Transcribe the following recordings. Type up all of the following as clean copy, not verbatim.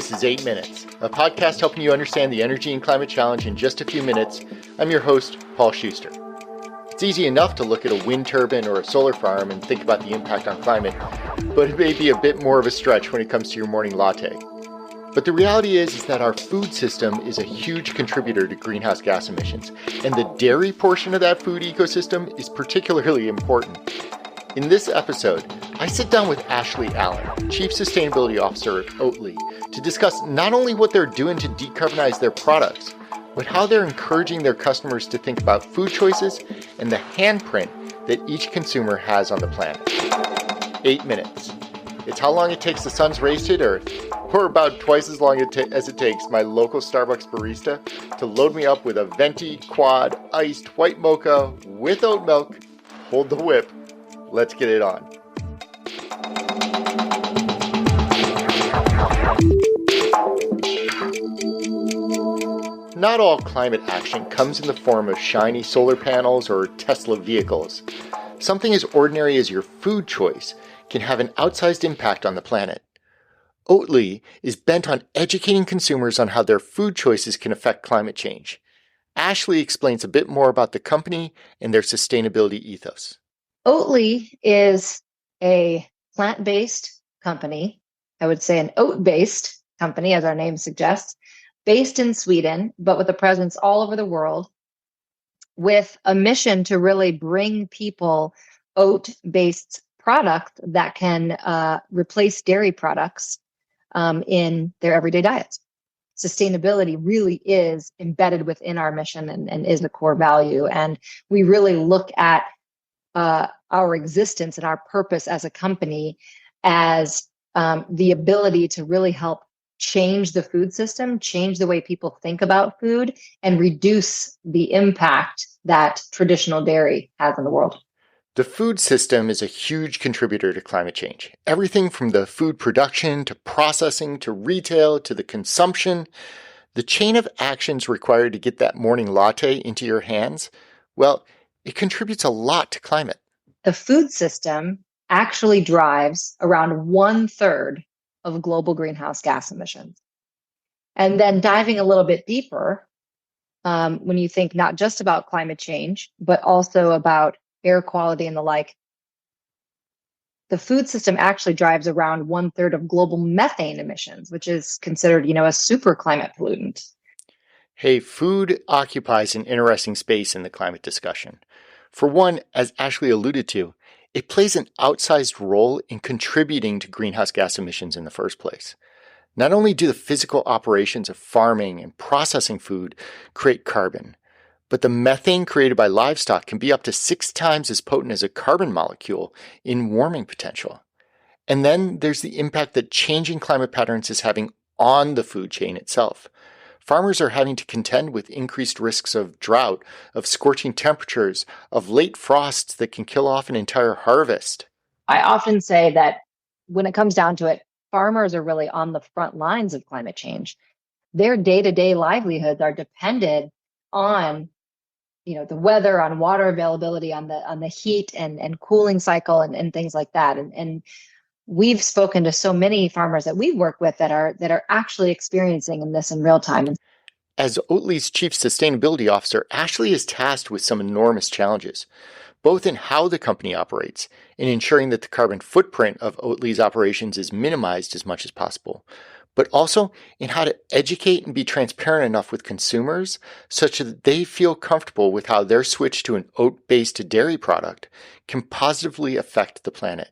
This is 8 Minutes, a podcast helping you understand the energy and climate challenge in just a few minutes. I'm your host, Paul Schuster. It's easy enough to look at a wind turbine or a solar farm and think about the impact on climate, but it may be a bit more of a stretch when it comes to your morning latte. But the reality is that our food system is a huge contributor to greenhouse gas emissions, and the dairy portion of that food ecosystem is particularly important. In this episode, I sit down with Ashley Allen, Chief Sustainability Officer of Oatly, to discuss not only what they're doing to decarbonize their products, but how they're encouraging their customers to think about food choices and the handprint that each consumer has on the planet. 8 minutes. It's how long it takes the sun's rays to hit Earth, or about twice as long as it takes my local Starbucks barista to load me up with a venti quad iced white mocha with oat milk. Hold the whip. Let's get it on. Not all climate action comes in the form of shiny solar panels or Tesla vehicles. Something as ordinary as your food choice can have an outsized impact on the planet. Oatly is bent on educating consumers on how their food choices can affect climate change. Ashley explains a bit more about the company and their sustainability ethos. Oatly is a plant-based company, I would say an oat-based company, as our name suggests, based in Sweden, but with a presence all over the world, with a mission to really bring people oat-based product that can replace dairy products in their everyday diets. Sustainability really is embedded within our mission and is a core value. And we really look at our existence and our purpose as a company as the ability to really help change the food system, change the way people think about food, and reduce the impact that traditional dairy has in the world. The food system is a huge contributor to climate change. Everything from the food production to processing to retail to the consumption, the chain of actions required to get that morning latte into your hands, well, it contributes a lot to climate. The food system actually drives around 1/3 of global greenhouse gas emissions. And then diving a little bit deeper, when you think not just about climate change, but also about air quality and the like, the food system actually drives around 1/3 of global methane emissions, which is considered, a super climate pollutant. Hey, food occupies an interesting space in the climate discussion. For one, as Ashley alluded to, it plays an outsized role in contributing to greenhouse gas emissions in the first place. Not only do the physical operations of farming and processing food create carbon, but the methane created by livestock can be up to 6 times as potent as a carbon molecule in warming potential. And then there's the impact that changing climate patterns is having on the food chain itself. Farmers are having to contend with increased risks of drought, of scorching temperatures, of late frosts that can kill off an entire harvest. I often say that when it comes down to it, farmers are really on the front lines of climate change. Their day-to-day livelihoods are dependent on, the weather, on water availability, on the heat and cooling cycle and things like that. And we've spoken to so many farmers that we work with that are actually experiencing this in real time. As Oatly's Chief Sustainability Officer, Ashley is tasked with some enormous challenges, both in how the company operates and ensuring that the carbon footprint of Oatly's operations is minimized as much as possible, but also in how to educate and be transparent enough with consumers such that they feel comfortable with how their switch to an oat-based dairy product can positively affect the planet.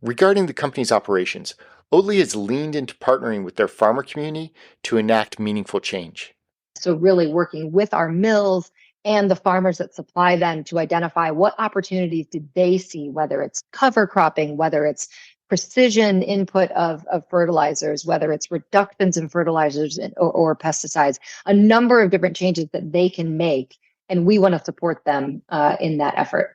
Regarding the company's operations, Oatly has leaned into partnering with their farmer community to enact meaningful change. So really working with our mills and the farmers that supply them to identify what opportunities did they see, whether it's cover cropping, whether it's precision input of fertilizers, whether it's reductions in fertilizers or pesticides, a number of different changes that they can make. And we want to support them in that effort.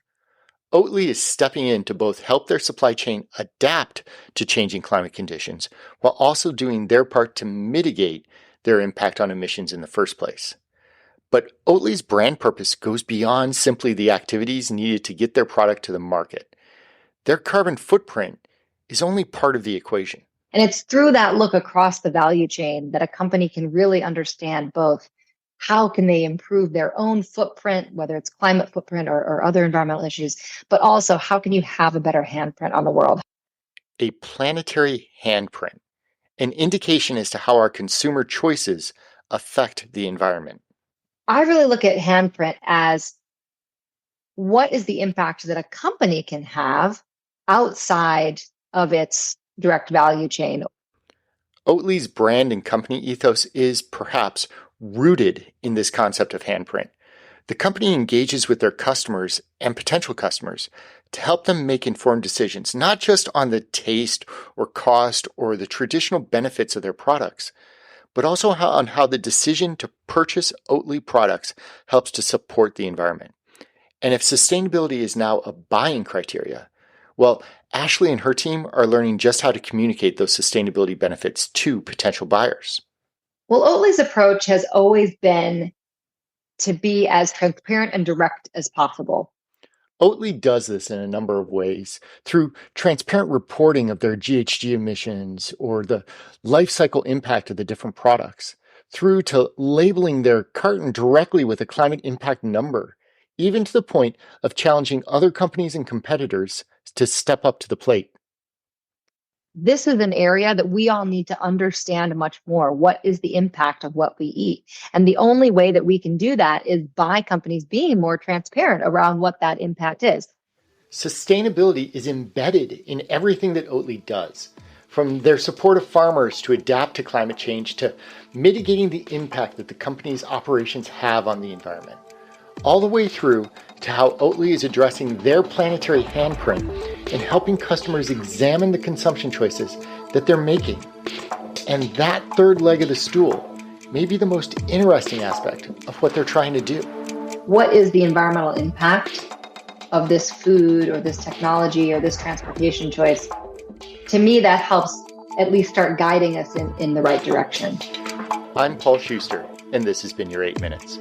Oatly is stepping in to both help their supply chain adapt to changing climate conditions while also doing their part to mitigate their impact on emissions in the first place. But Oatly's brand purpose goes beyond simply the activities needed to get their product to the market. Their carbon footprint is only part of the equation. And it's through that look across the value chain that a company can really understand both how can they improve their own footprint, whether it's climate footprint or other environmental issues, but also how can you have a better handprint on the world? A planetary handprint, an indication as to how our consumer choices affect the environment. I really look at handprint as what is the impact that a company can have outside of its direct value chain. Oatly's brand and company ethos is perhaps rooted in this concept of handprint. The company engages with their customers and potential customers to help them make informed decisions, not just on the taste or cost or the traditional benefits of their products, but also on how the decision to purchase Oatly products helps to support the environment. And if sustainability is now a buying criteria, well, Ashley and her team are learning just how to communicate those sustainability benefits to potential buyers. Well, Oatly's approach has always been to be as transparent and direct as possible. Oatly does this in a number of ways through transparent reporting of their GHG emissions or the life cycle impact of the different products, through to labeling their carton directly with a climate impact number, even to the point of challenging other companies and competitors to step up to the plate. This is an area that we all need to understand much more. What is the impact of what we eat? And the only way that we can do that is by companies being more transparent around what that impact is. Sustainability is embedded in everything that Oatly does, from their support of farmers to adapt to climate change to mitigating the impact that the company's operations have on the environment, all the way through to how Oatly is addressing their planetary handprint and helping customers examine the consumption choices that they're making. And that third leg of the stool may be the most interesting aspect of what they're trying to do. What is the environmental impact of this food or this technology or this transportation choice? To me, that helps at least start guiding us in the right direction. I'm Paul Schuster, and this has been your 8 Minutes.